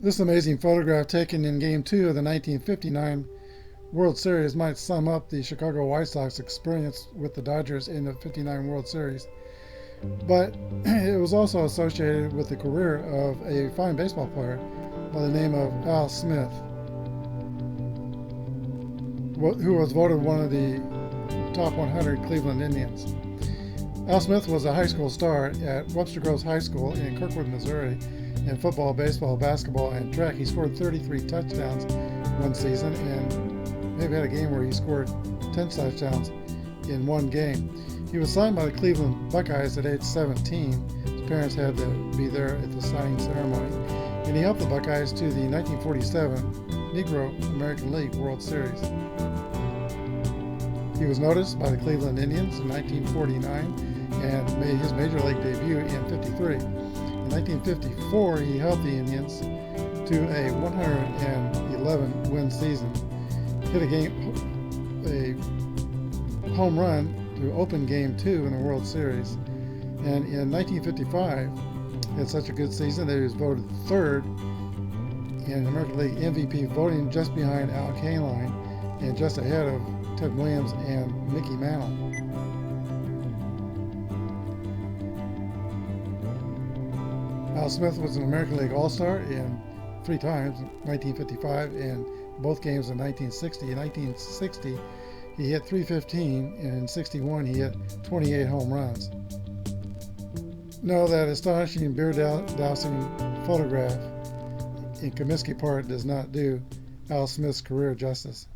This amazing photograph taken in Game 2 of the 1959 World Series might sum up the Chicago White Sox experience with the Dodgers in the '59 World Series. But it was also associated with the career of a fine baseball player by the name of Al Smith, who was voted one of the top 100 Cleveland Indians. Al Smith was a high school star at Webster Groves High School in Kirkwood, Missouri, in football, baseball, basketball, and track. He scored 33 touchdowns one season, and maybe had a game where he scored 10 touchdowns in one game. He was signed by the Cleveland Buckeyes at age 17. His parents had to be there at the signing ceremony, and he helped the Buckeyes to the 1947 Negro American League World Series. He was noticed by the Cleveland Indians in 1949 and made his major league debut in '53. In 1954, he helped the Indians to a 111 win season, hit a home run to open Game 2 in the World Series, and in 1955 had such a good season that he was voted third in American League MVP voting, just behind Al Kaline and just ahead of Ted Williams and Mickey Mantle. Al Smith was an American League All-Star in 3 times, 1955 and both games in 1960. In 1960, he hit .315, and in '61 he hit 28 home runs. No, that astonishing beer-dousing photograph in Comiskey Park does not do Al Smith's career justice.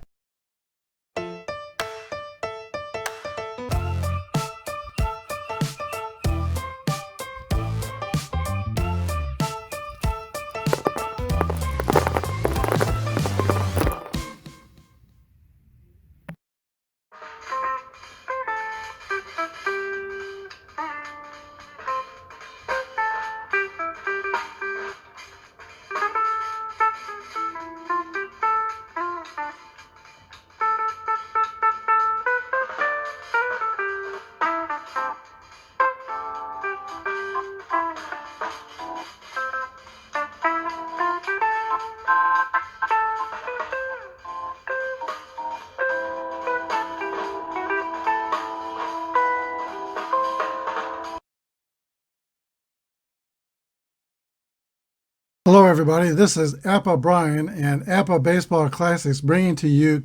Hello everybody, this is Apba Brian and Apba Baseball Classics, bringing to you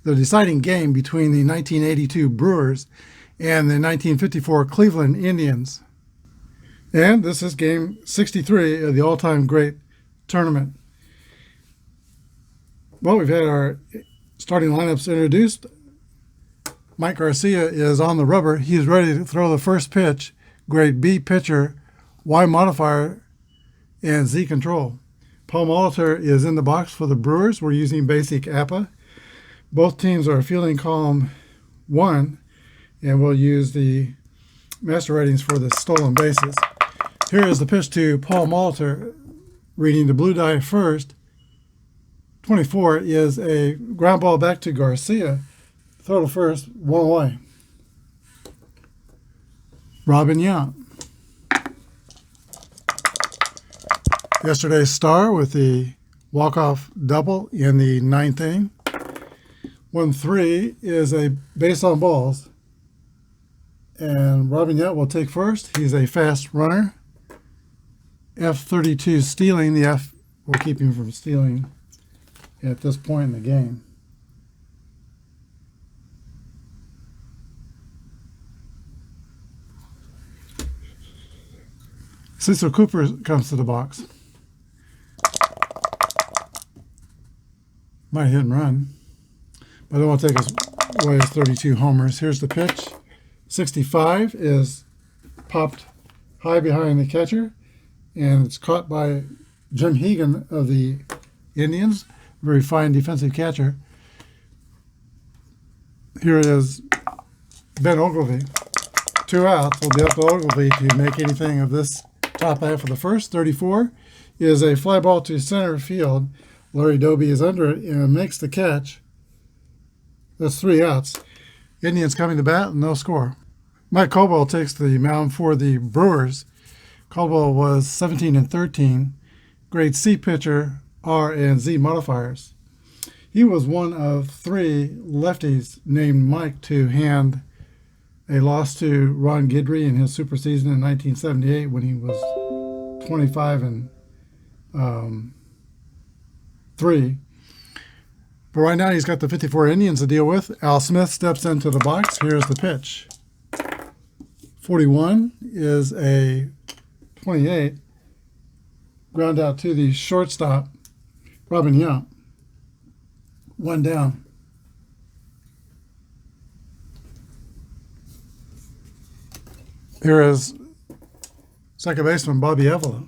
the deciding game between the 1982 Brewers and the 1954 Cleveland Indians. And this is game 63 of the all-time great tournament. Well, we've had our starting lineups introduced. Mike Garcia is on the rubber. He's ready to throw the first pitch. Grade B pitcher, Y modifier, and Z control. Paul Molitor is in the box for the Brewers. We're using basic APA. Both teams are fielding column 1, and we'll use the master ratings for the stolen bases. Here is the pitch to Paul Molitor, reading the blue die first. 24 is a ground ball back to Garcia. Throw to first, 1 away. Robin Yount. Yesterday's star with the walk-off double in the 9th inning. 1-3 is a base on balls. And Robin Yount will take first. He's a fast runner. F32 stealing. The F will keep him from stealing at this point in the game. Cecil Cooper comes to the box. Might hit and run, but it won't take us away as 32 homers. Here's the pitch. 65 is popped high behind the catcher, and it's caught by Jim Hegan of the Indians, very fine defensive catcher. Here is Ben Ogilvy. 2 outs. Will be up to Ogilvy to make anything of this top half of the first. 34 is a fly ball to center field. Larry Doby is under it and makes the catch. That's 3 outs. Indians coming to bat, no score. Mike Caldwell takes the mound for the Brewers. Caldwell was 17-13. grade C pitcher, R and Z modifiers. He was one of 3 lefties named Mike to hand a loss to Ron Guidry in his super season in 1978 when he was 25-3. But right now he's got the 54 Indians to deal with. Al Smith steps into the box. Here's the pitch. 41 is a 28. Ground out to the shortstop, Robin Yount. 1 down. Here is second baseman Bobby Avila.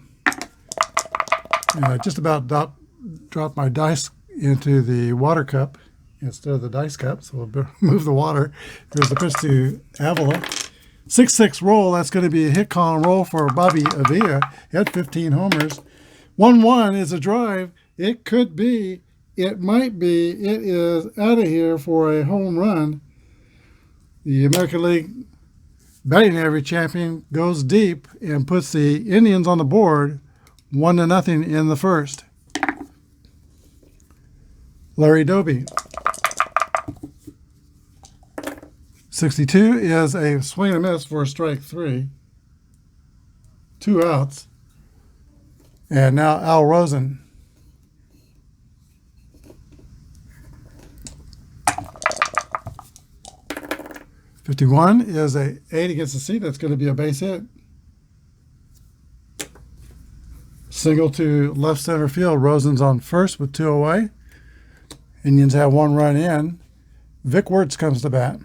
And I just about dropped my dice into the water cup instead of the dice cup, so we'll move the water. There's the pitch to Avila. 6-6 roll. That's going to be a hit column roll for Bobby Avila. He had 15 homers. 1-1 is a drive. It could be. It might be. It is out of here for a home run. The American League batting average champion goes deep and puts the Indians on the board 1-0 in the first. Larry Doby. 62 is a swing and a miss for strike 3. 2 outs. And now Al Rosen. .51 is a 8 against the seat. That's going to be a base hit. Single to left center field. Rosen's on first with 2 away. Indians have 1 run in. Vic Wertz comes to bat.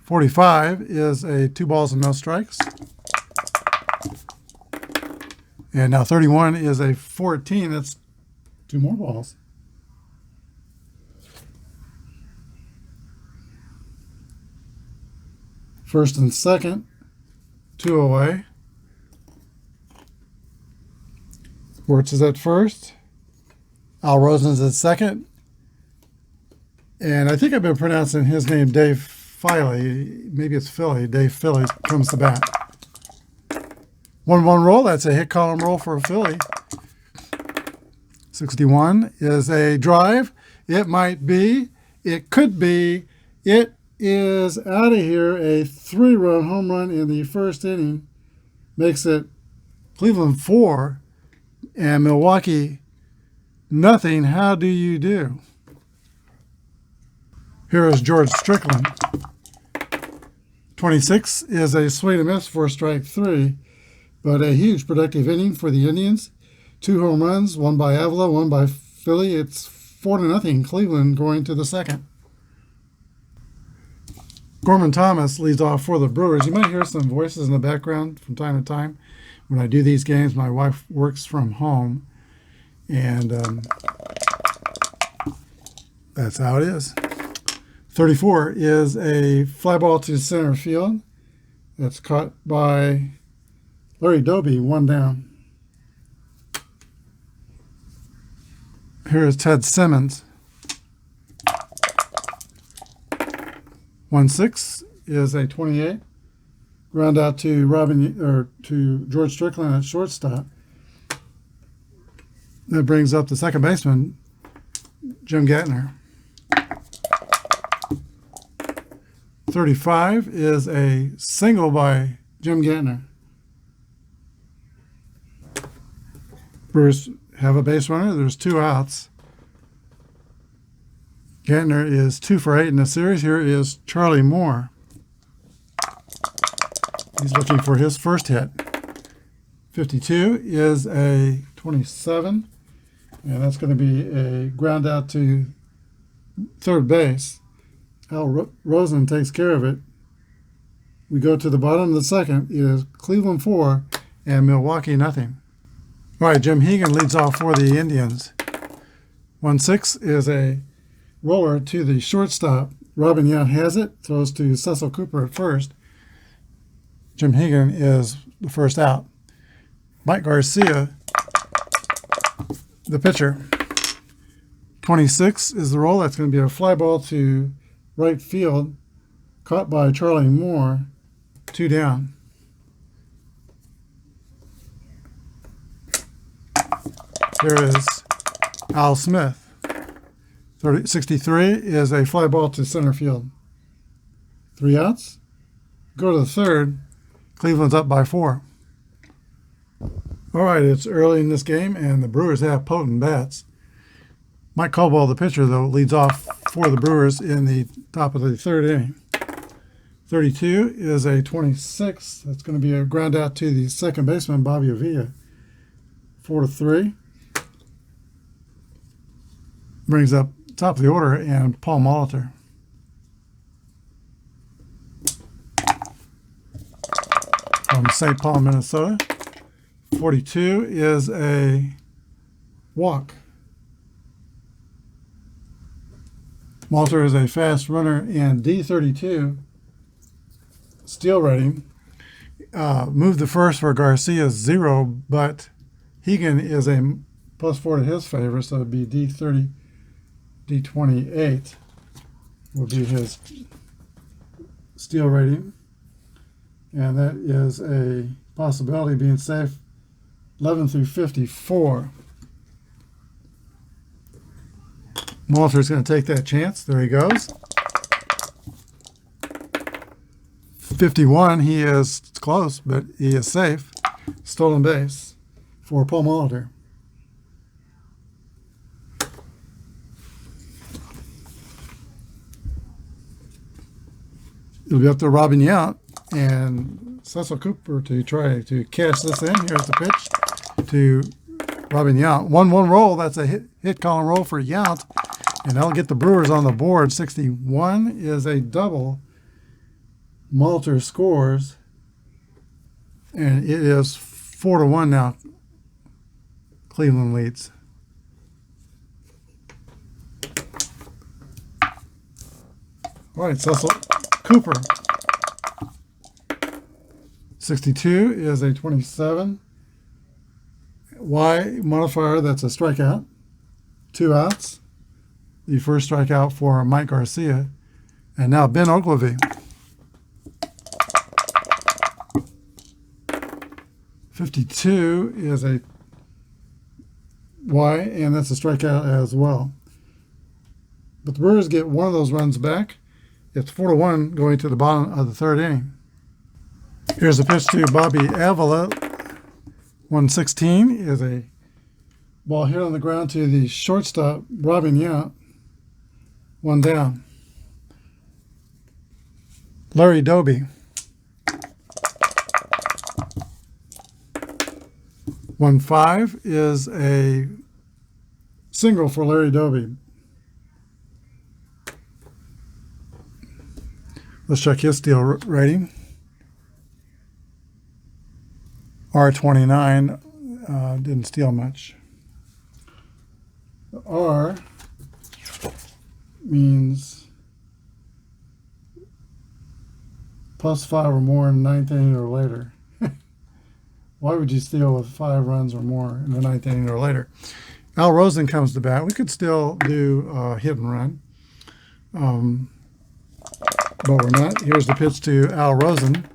45 is a 2 balls and no strikes. And now 31 is a 14. That's 2 more balls. First and second, 2 away. Wertz is at first. Al Rosen's at second. And I think I've been pronouncing his name Dave Filey. Maybe it's Philly. Dave Philly comes to bat. 1-1 roll. That's a hit column roll for a Philly. 61 is a drive. It might be. It could be. It is out of here. A 3-run home run in the first inning makes it Cleveland 4 and Milwaukee nothing. How do you do? Here is George Strickland. 26 is a swing and miss for strike 3, but a huge productive inning for the Indians. 2 home runs, 1 by Avila, 1 by Philly. It's 4-0 Cleveland going to the second. Gorman Thomas leads off for the Brewers. You might hear some voices in the background from time to time. When I do these games, my wife works from home, and that's how it is. 34 is a fly ball to center field. That's caught by Larry Doby, 1 down. Here is Ted Simmons. 1-6 is a 28. Ground out to to George Strickland at shortstop. That brings up the second baseman, Jim Gatner. 35 is a single by Jim Gatner. Brewers have a base runner. There's 2 outs. Gatner is 2 for 8 in the series. Here is Charlie Moore. He's looking for his first hit. 52 is a 27, and that's going to be a ground out to third base. Al Rosen takes care of it. We go to the bottom of the second. It is Cleveland 4 and Milwaukee nothing. All right, Jim Hegan leads off for the Indians. 1-6 is a roller to the shortstop. Robin Yount has it, throws to Cecil Cooper at first. Jim Hegan is the first out. Mike Garcia, the pitcher. 26 is the roll. That's going to be a fly ball to right field, caught by Charlie Moore, 2 down. Here is Al Smith. 63 is a fly ball to center field. 3 outs. Go to the third. Cleveland's up by 4. All right, it's early in this game, and the Brewers have potent bats. Mike Caldwell, the pitcher, though, leads off for the Brewers in the top of the third inning. 32 is a 26. That's going to be a ground out to the second baseman, Bobby Avila. 4-3. Brings up top of the order, and Paul Molitor. From St. Paul, Minnesota. 42 is a walk. Molitor is a fast runner, and D32 steal rating. Moved the first for Garcia 0, but Hegan is a +4 to his favor, so it'd be D30, D28 will be his steal rating. And that is a possibility being safe 11 through 54. Molitor's going to take that chance. There he goes. 51, he is close, but he is safe. Stolen base for Paul Molitor. It'll be up to Robin Yount and Cecil Cooper to try to cash this in. Here's the pitch to Robin Yount. 1-1 roll. That's a hit column roll for Yount. And that'll get the Brewers on the board. 61 is a double. Molitor scores. And it is 4-1 now. Cleveland leads. All right, Cecil Cooper. 62 is a 27. Y modifier, that's a strikeout. 2 outs. The first strikeout for Mike Garcia. And now Ben Ogilvy. 52 is a Y, and that's a strikeout as well. But the Brewers get one of those runs back. It's 4-1 going to the bottom of the third inning. Here's a pitch to Bobby Avila. 116 is a ball hit on the ground to the shortstop, Robin Yount. 1 down. Larry Doby. 1-5 is a single for Larry Doby. Let's check his steal rating. R29 didn't steal much. The R means +5 or more in the 9th inning or later. Why would you steal with 5 runs or more in the 9th inning or later? Al Rosen comes to bat. We could still do hit and run, but we're not. Here's the pitch to Al Rosen.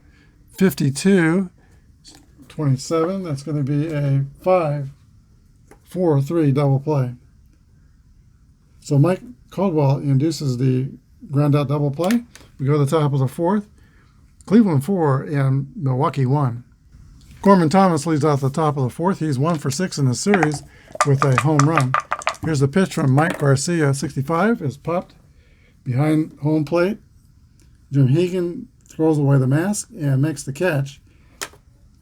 52, 27. That's going to be a 5-4-3 double play. So Mike Caldwell induces the ground out double play. We go to the top of the 4th. Cleveland 4 and Milwaukee 1. Gorman Thomas leads off the top of the 4th. He's 1 for 6 in the series with a home run. Here's the pitch from Mike Garcia. 65 is popped behind home plate. Jim Hegan throws away the mask and makes the catch.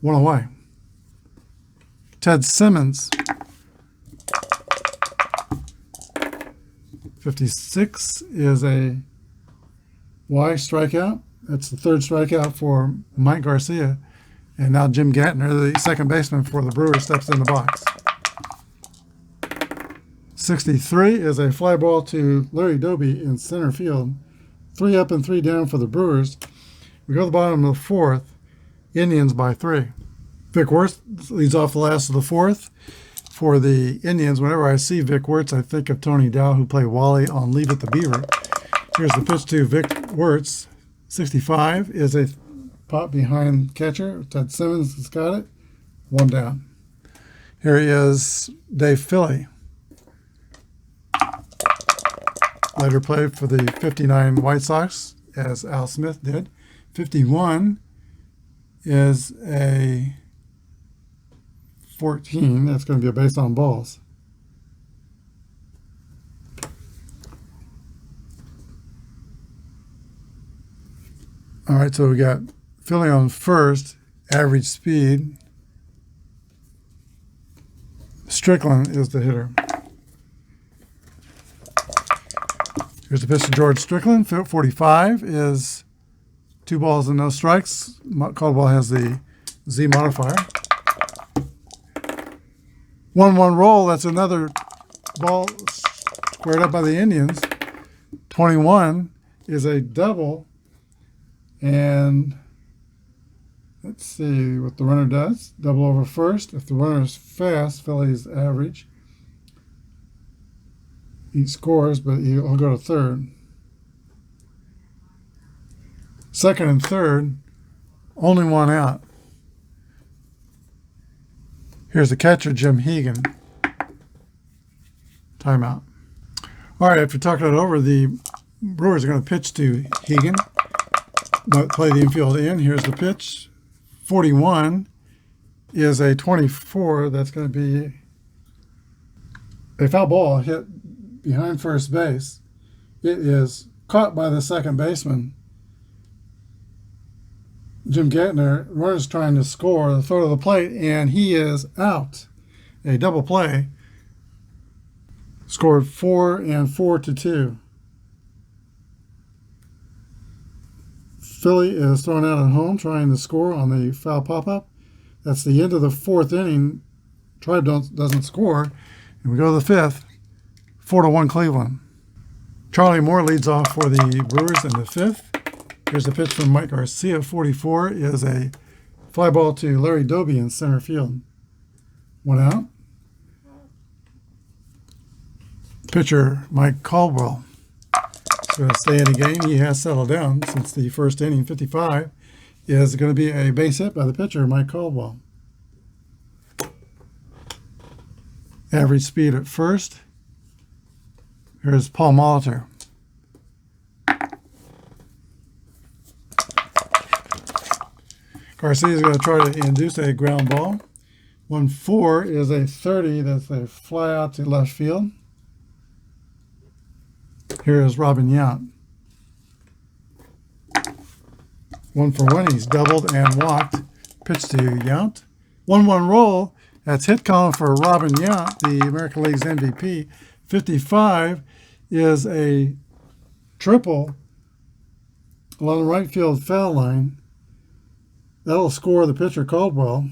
1 away. Ted Simmons. 56 is a Y strikeout. That's the 3rd strikeout for Mike Garcia. And now Jim Gatner, the second baseman for the Brewers, steps in the box. 63 is a fly ball to Larry Doby in center field. 3 up and 3 down for the Brewers. We go to the bottom of the 4th. Indians by 3. Vic Wertz leads off the last of the 4th. For the Indians, whenever I see Vic Wertz, I think of Tony Dow, who played Wally on Leave It to Beaver. Here's the pitch to Vic Wertz. 65 is a pop behind catcher. Ted Simmons has got it. 1 down. Here is Dave Philly. Later played for the 59 White Sox, as Al Smith did. 51 is a 14. That's going to be a base on balls. All right, so we got Philly on first, average speed. Strickland is the hitter. Here's the pitch to George Strickland. 45 is 2 balls and no strikes. Caldwell has the Z modifier. 1-1 roll. That's another ball squared up by the Indians. 21 is a double. And let's see what the runner does. Double over first. If the runner is fast, Philly's average. He scores, but he'll go to third. Second and third, only one out. Here's the catcher, Jim Hegan. Timeout. All right, after talking it over, the Brewers are going to pitch to Hegan, but play the infield in. Here's the pitch. 41 is a 24. That's going to be a foul ball hit behind first base. It is caught by the second baseman, Jim Gatner. Runner's trying to score the throw to the plate, and he is out. A double play. Scored 4 and 4-2. Philly is thrown out at home, trying to score on the foul pop-up. That's the end of the 4th inning. Tribe doesn't score, and we go to the 5th. 4-1 Cleveland. Charlie Moore leads off for the Brewers in the 5th. Here's a pitch from Mike Garcia. 44 is a fly ball to Larry Doby in center field. 1 out. Pitcher Mike Caldwell is going to stay in the game. He has settled down since the first inning. 55 is going to be a base hit by the pitcher Mike Caldwell. Average speed at first. Here's Paul Molitor. Garcia is going to try to induce a ground ball. 1-4 is a 30. That's a fly out to left field. Here is Robin Yount. 1-for-1. He's doubled and walked. Pitch to Yount. 1-1 roll. That's hit column for Robin Yount, the American League's MVP. 55 is a triple along the right field foul line. That'll score the pitcher Caldwell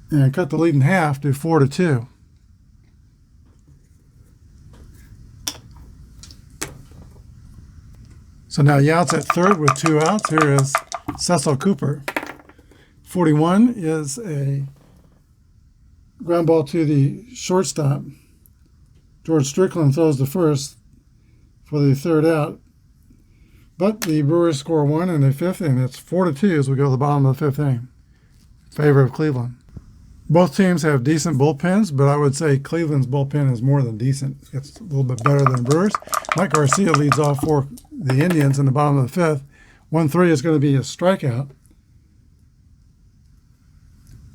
and cut the lead in half to 4-2. So now Yount's at third with 2 outs. Here is Cecil Cooper. 41 is a ground ball to the shortstop. George Strickland throws the first for the 3rd out. But the Brewers score 1 in the 5th, and it's 4-2 as we go to the bottom of the 5th inning in favor of Cleveland. Both teams have decent bullpens, but I would say Cleveland's bullpen is more than decent. It's a little bit better than Brewers. Mike Garcia leads off for the Indians in the bottom of the 5th. 1-3 is going to be a strikeout.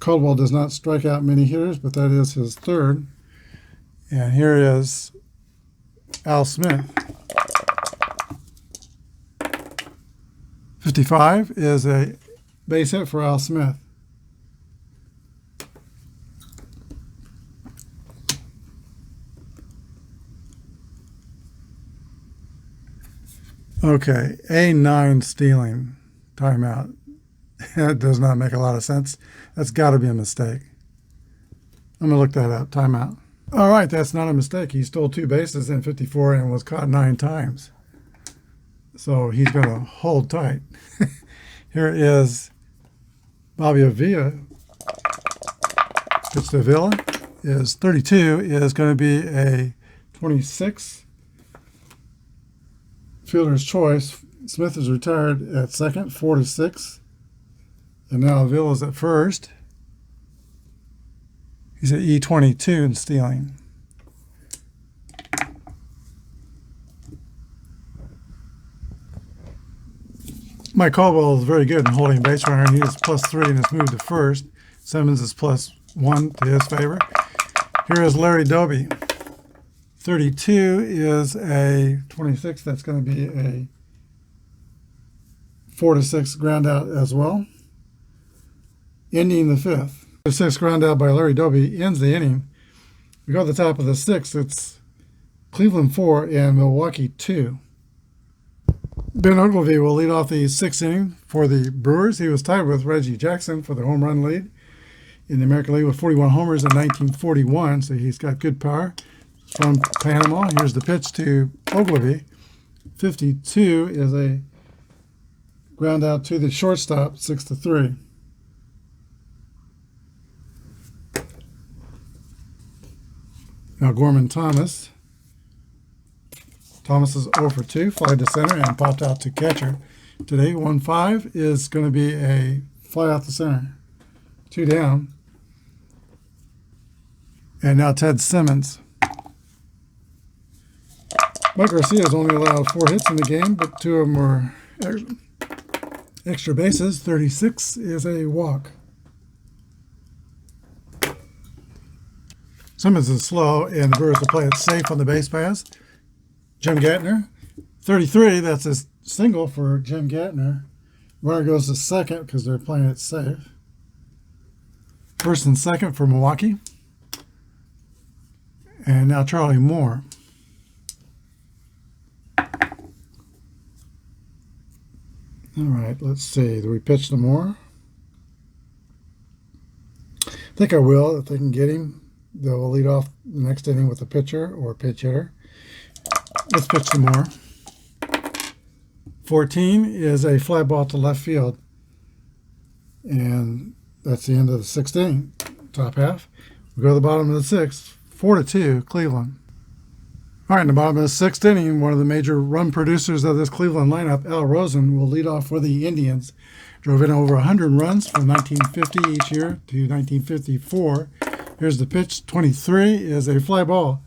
Caldwell does not strike out many hitters, but that is his 3rd. And here is Al Smith. 55 is a base hit for Al Smith. Okay, A9 stealing. Timeout. That does not make a lot of sense. That's got to be a mistake. I'm going to look that up. Timeout. All right, that's not a mistake. He stole 2 bases in 54 and was caught 9 times. So he's going to hold tight. Here is Bobby Avila. Pitch to Avila is 32. Is going to be a 26. Fielder's choice. Smith is retired at second, 4-6. And now Avila's at first. He's at E22 in stealing. Mike Caldwell is very good in holding base runner. He is +3 in his move to first. Simmons is +1 to his favor. Here is Larry Doby. 32 is a 26. That's going to be a 4-6 ground out as well. Ending the fifth. The 6 ground out by Larry Doby ends the inning. We go to the top of the sixth. It's Cleveland 4 and Milwaukee 2. Ben Ogilvie will lead off the sixth inning for the Brewers. He was tied with Reggie Jackson for the home run lead in the American League with 41 homers in 1941, so he's got good power. From Panama, here's the pitch to Ogilvie. 52 is a ground out to the shortstop, 6-3. Now Gorman Thomas. Thomas is 0 for 2, fly to center and popped out to catcher. Today, 1-5 is going to be a fly out to center. 2 down. And now Ted Simmons. Mike Garcia has only allowed 4 hits in the game, but 2 of them were extra bases. 36 is a walk. Simmons is slow, and the Brewers will play it safe on the base pass. Jim Gatner, 33, that's a single for Jim Gatner. Runner goes to second because they're playing it safe. First and second for Milwaukee. And now Charlie Moore. All right, let's see. Do we pitch to Moore? I think I will. If they can get him, they'll lead off the next inning with a pitcher or a pitch hitter. Let's pitch some more. 14 is a fly ball to left field. And that's the end of the sixth inning, top half. We go to the bottom of the sixth, 4-2, Cleveland. All right, in the bottom of the sixth inning, one of the major run producers of this Cleveland lineup, Al Rosen, will lead off for the Indians. Drove in over 100 runs from 1950 each year to 1954. Here's the pitch. 23 is a fly ball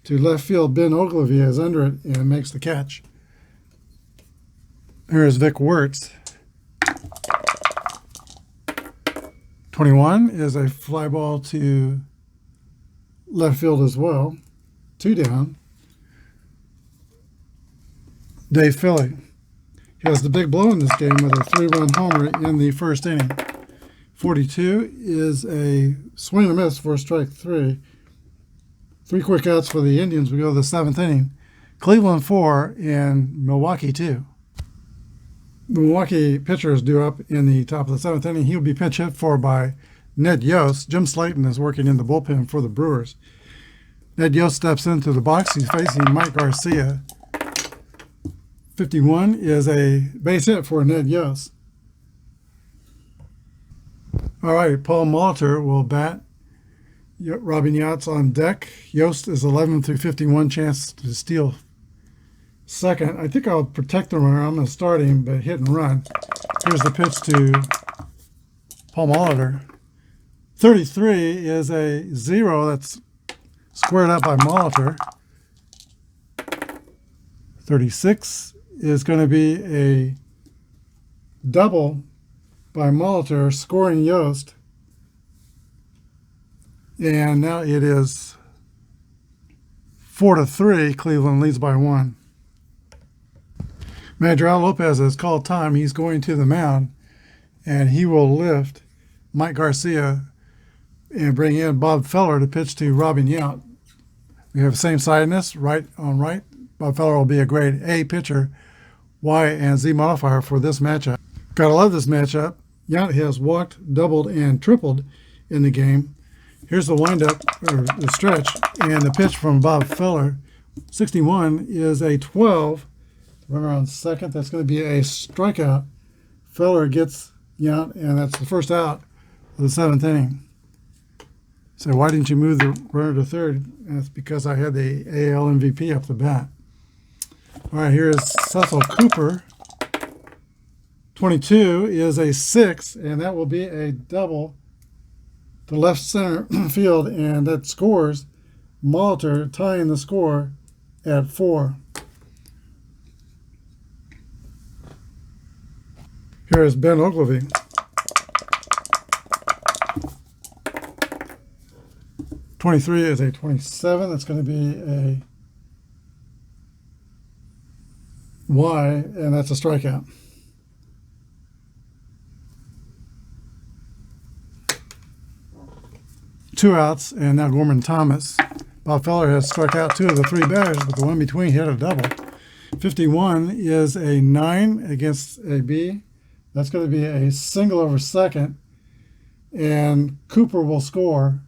to left field. Ben Ogilvie is under it and makes the catch. Here's Vic Wertz. 21 is a fly ball to left field as well. 2 down. Dave Philly. He has the big blow in this game with a 3-run homer in the first inning. 42 is a swing and a miss for a strike 3. 3 quick outs for the Indians. We go to the 7th inning. Cleveland 4 and Milwaukee 2. The Milwaukee pitcher is due up in the top of the 7th inning. He'll be pinch hit for by Ned Yost. Jim Slayton is working in the bullpen for the Brewers. Ned Yost steps into the box. He's facing Mike Garcia. 51 is a base hit for Ned Yost. All right, Paul Molitor will bat. Robin Yacht's on deck. Yost is 11 through 51, chance to steal second. I think I'll protect the runner. I'm going to start him, but hit and run. Here's the pitch to Paul Molitor. 33 is a 0. That's squared up by Molitor. 36 is going to be a double by Molitor, scoring Yost. And now it is 4-3. Cleveland leads by 1. Manager Al Lopez has called time. He's going to the mound, and he will lift Mike Garcia and bring in Bob Feller to pitch to Robin Yount. We have same-sidedness, right on right. Bob Feller will be a grade A pitcher, Y and Z modifier for this matchup. Gotta love this matchup. Yount has walked, doubled, and tripled in the game. Here's the windup, or the stretch, and the pitch from Bob Feller. 61 is a 12. Runner on second. That's going to be a strikeout. Feller gets Yount, and that's the first out of the 7th inning. So why didn't you move the runner to third? And that's because I had the AL MVP up the bat. All right, here is Cecil Cooper. 22 is a 6, and that will be a double to left center field, and that scores Molitor, tying the score at 4. Here is Ben Ogilvy. '23 is a 27. That's going to be a Y, and that's a strikeout. Two outs, and now Gorman Thomas. Bob Feller has struck out 2 of the 3 batters, but the one between hit a double. 51 is a 9 against a B. That's going to be a single over second, and Cooper will score.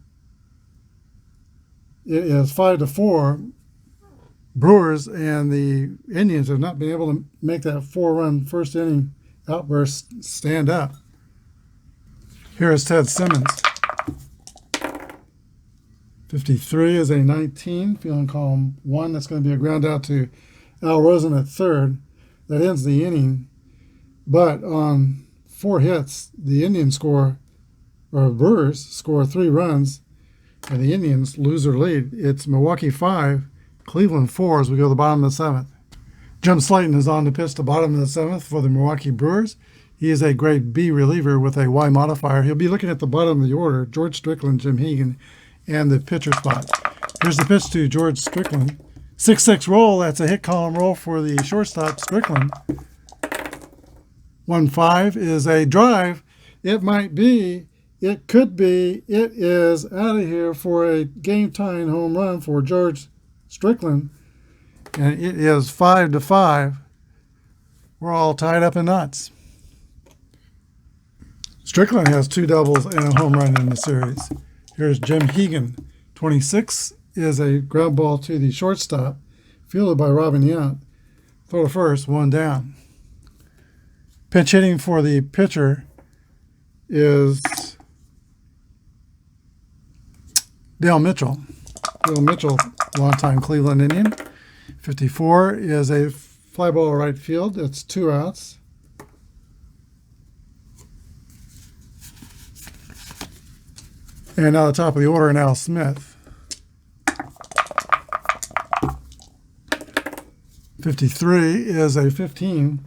It is 5-4. Brewers and the Indians have not been able to make that 4-run first inning outburst stand up. Here is Ted Simmons. 53 is a 19, feeling column 1. That's going to be a ground out to Al Rosen at third. That ends the inning. But on 4 hits, the Indians Brewers score 3 runs, and the Indians lose their lead. It's Milwaukee 5, Cleveland 4 as we go to the bottom of the 7th. Jim Slayton is on to pitch the bottom of the 7th for the Milwaukee Brewers. He is a grade B reliever with a Y modifier. He'll be looking at the bottom of the order: George Strickland, Jim Hegan, and the pitcher spot. Here's the pitch to George Strickland. 6-6 roll. That's a hit column roll for the shortstop, Strickland. 1-5 is a drive. It might be, it could be, it is out of here for a game-tying home run for George Strickland. And it is 5-5. We're all tied up in knots. Strickland has 2 doubles and a home run in the series. Here's Jim Hegan. 26 is a ground ball to the shortstop, fielded by Robin Yount. Throw to first, 1 down. Pinch hitting for the pitcher is Dale Mitchell. Dale Mitchell, longtime Cleveland Indian. 54 is a fly ball right field. It's 2 outs. And now the top of the order, Al Smith. 53 is a 15.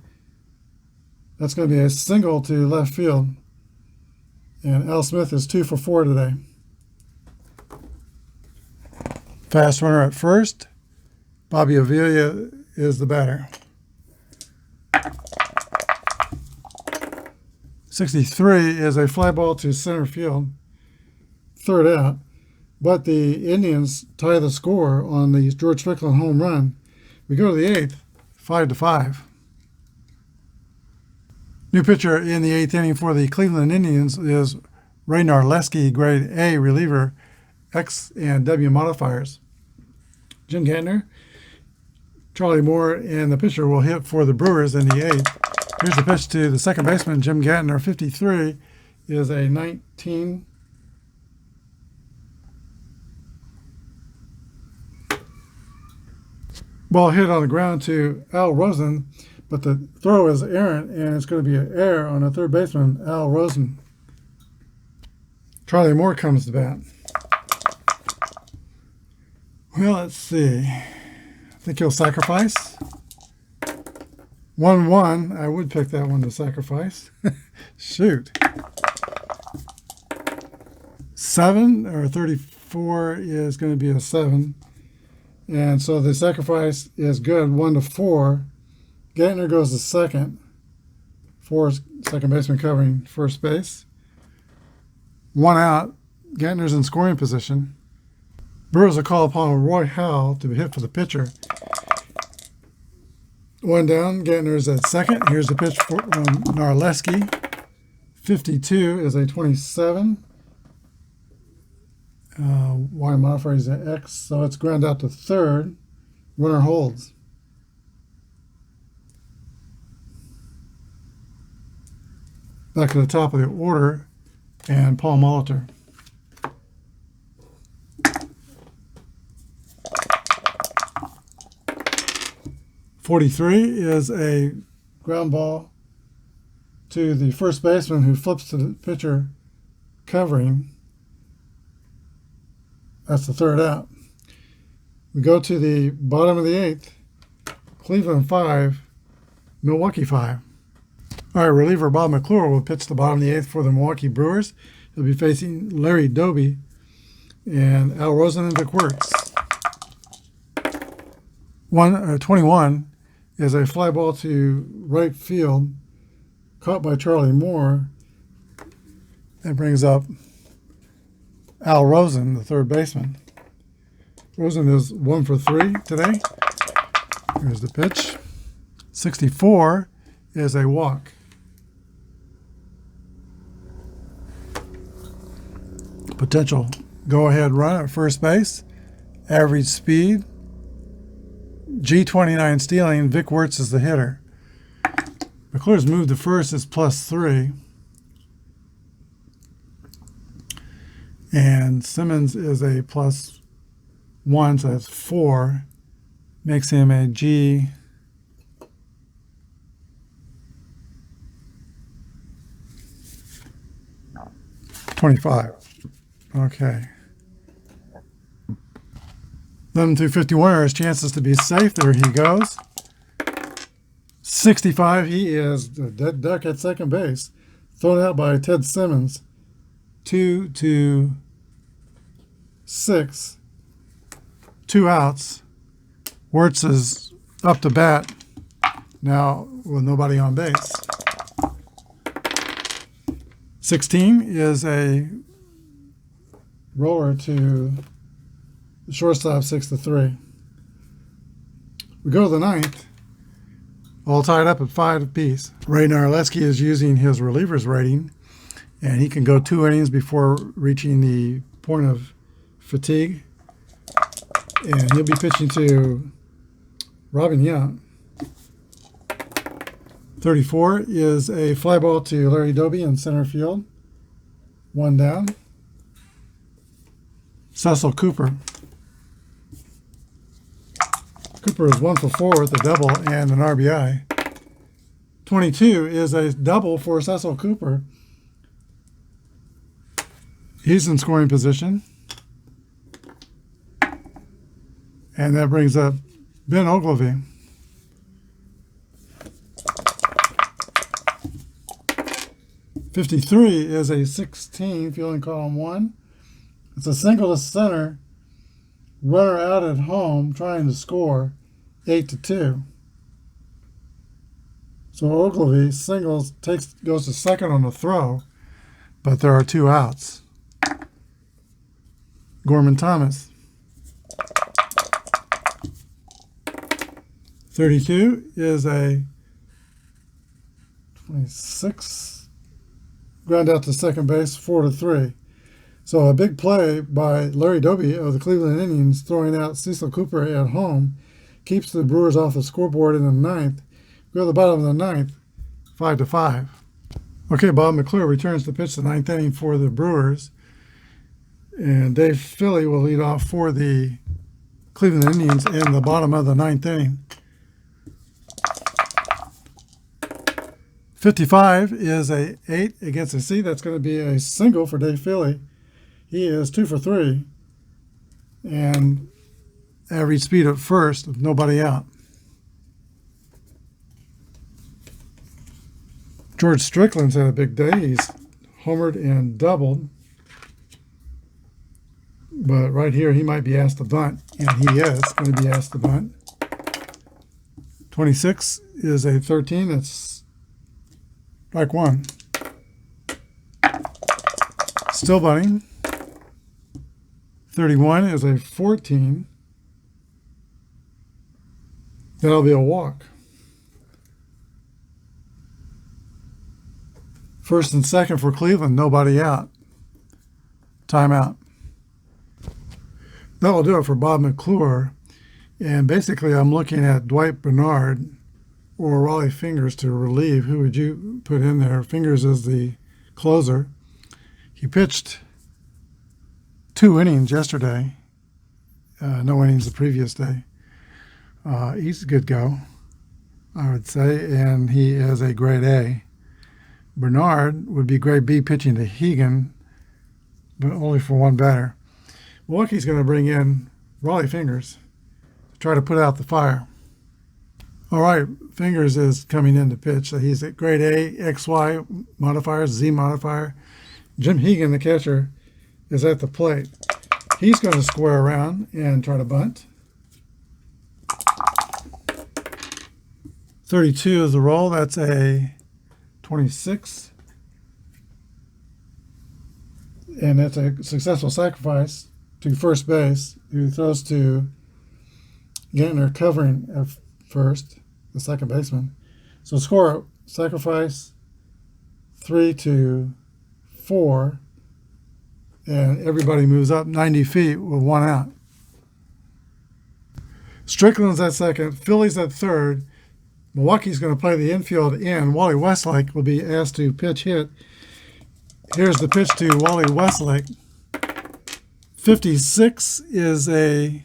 That's going to be a single to left field. And Al Smith is 2 for 4 today. Fast runner at first. Bobby Avila is the batter. 63 is a fly ball to center field. 3rd out. But the Indians tie the score on the George Strickland home run. We go to the 8th, 5-5. New pitcher in the 8th inning for the Cleveland Indians is Ray Narleski, grade A reliever, X and W modifiers. Jim Gantner, Charlie Moore, and the pitcher will hit for the Brewers in the 8th. Here's the pitch to the second baseman, Jim Gantner. 53 is a 19. Ball hit on the ground to Al Rosen, but the throw is errant, and it's going to be an error on the third baseman, Al Rosen. Charlie Moore comes to bat. Well, let's see. I think he'll sacrifice. 1-1. I would pick that one to sacrifice. Shoot. 7 or 34 is going to be a 7. And so the sacrifice is good, 1-4. Gantner goes to second. 4 second baseman covering first base. 1 out. Gantner's in scoring position. Brewers will call upon Roy Howell to hit for the pitcher. 1 down. Gantner's at second. Here's the pitch for Narleski. 52 is a 27. Y modifier is an X, so it's ground out to third. Runner holds. Back to the top of the order, and Paul Molitor. .43 is a ground ball to the first baseman, who flips to the pitcher covering. That's the third out. We go to the bottom of the eighth. Cleveland 5, Milwaukee 5. All right, reliever Bob McClure will pitch the bottom of the eighth for the Milwaukee Brewers. He'll be facing Larry Doby and Al Rosen and Vic Wertz. 21 is a fly ball to right field, caught by Charlie Moore. That brings up Al Rosen, the third baseman. Rosen is 1 for 3 today. Here's the pitch. 64 is a walk. Potential go-ahead run at first base. Average speed. G29 stealing. Vic Wertz is the hitter. McClure's move to first is +3. And Simmons is a +1, so that's 4. Makes him a G. 25. Okay. 11 through 51 are his chances to be safe. There he goes. 65, he is a dead duck at second base. Thrown out by Ted Simmons. 2 to 6. 2 outs. Wertz is up to bat now with nobody on base. 16 is a roller to the shortstop, 6-3. We go to the ninth, all tied up at 5 apiece. Ray Narleski is using his reliever's rating, and he can go 2 innings before reaching the point of fatigue. And he'll be pitching to Robin Young. 34 is a fly ball to Larry Doby in center field. 1 down. Cecil Cooper. Cooper is 1 for 4 with a double and an RBI. 22 is a double for Cecil Cooper. He's in scoring position. And that brings up Ben Ogilvy. '53 is a 16, fielding column 1. It's a single to center. Runner out at home, trying to score, 8-2. So Ogilvy singles, goes to second on the throw, but there are 2 outs. Gorman Thomas. 32 is a 26. Ground out to second base, 4-3. So a big play by Larry Doby of the Cleveland Indians, throwing out Cecil Cooper at home, keeps the Brewers off the scoreboard in the ninth. Go to the bottom of the ninth, 5-5. Okay, Bob McClure returns to pitch the ninth inning for the Brewers, and Dave Philly will lead off for the Cleveland Indians in the bottom of the ninth inning. 55 is a 8 against a C. That's going to be a single for Dave Philly. He is 2 for 3, and average speed at first with nobody out. George Strickland's had a big day. He's homered and doubled, but right here he might be asked to bunt, and he is going to be asked to bunt. 26 is a 13. That's strike 1. Still bunting. 31 is a 14. That'll be a walk. First and second for Cleveland, nobody out. Timeout. That will do it for Bob McClure. And basically I'm looking at Dwight Bernard or Raleigh Fingers to relieve. Who would you put in there? Fingers is the closer. He pitched 2 innings yesterday. No innings the previous day. He's a good go, I would say, and he is a grade A. Bernard would be grade B pitching to Hegan, but only for 1 batter. Milwaukee's going to bring in Raleigh Fingers to try to put out the fire. All right, Fingers is coming in to pitch. So he's at grade A, XY modifier, Z modifier. Jim Hegan, the catcher, is at the plate. He's going to square around and try to bunt. 32 is the roll. That's a 26. And that's a successful sacrifice to first base, who throws to Gantner covering at first, the second baseman. So score, sacrifice 3-4, and everybody moves up 90 feet with one out. Strickland's at second, Philly's at third. Milwaukee's going to play the infield in. Wally Westlake will be asked to pitch hit. Here's the pitch to Wally Westlake. 56 is a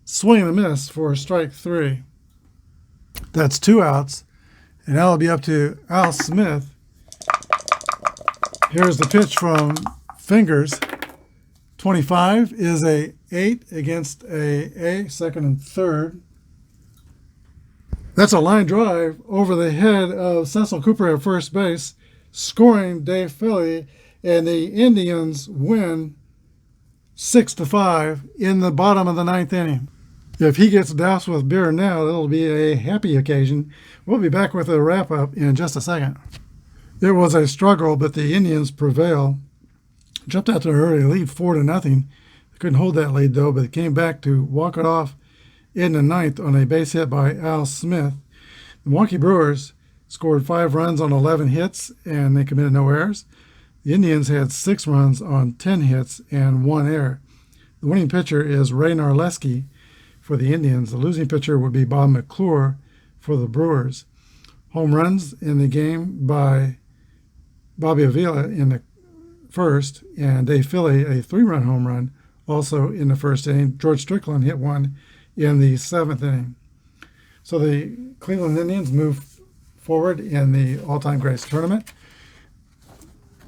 swing and a miss for strike 3. That's 2 outs. And now it'll be up to Al Smith. Here's the pitch from Fingers. 25 is a 8 against a second and third. That's a line drive over the head of Cecil Cooper at first base, scoring Dave Philly, and the Indians win 6-5 in the bottom of the 9th inning. If he gets doused with beer now, it'll be a happy occasion. We'll be back with a wrap-up in just a second. It was a struggle, but the Indians prevail. Jumped out to an early lead, 4-0. They couldn't hold that lead, though, but came back to walk it off in the 9th on a base hit by Al Smith. The Milwaukee Brewers scored 5 runs on 11 hits, and they committed no errors. The Indians had 6 runs on 10 hits and 1 error. The winning pitcher is Ray Narleski for the Indians. The losing pitcher would be Bob McClure for the Brewers. Home runs in the game by Bobby Avila in the first, and Dave Philly, a 3-run home run, also in the first inning. George Strickland hit one in the 7th inning. So the Cleveland Indians move forward in the all-time greatest tournament.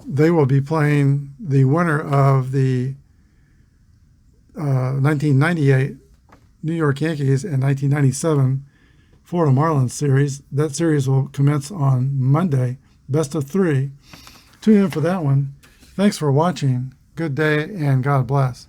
They will be playing the winner of the 1998 New York Yankees and 1997 Florida Marlins series. That series will commence on Monday, best of 3. Tune in for that one. Thanks for watching. Good day and God bless.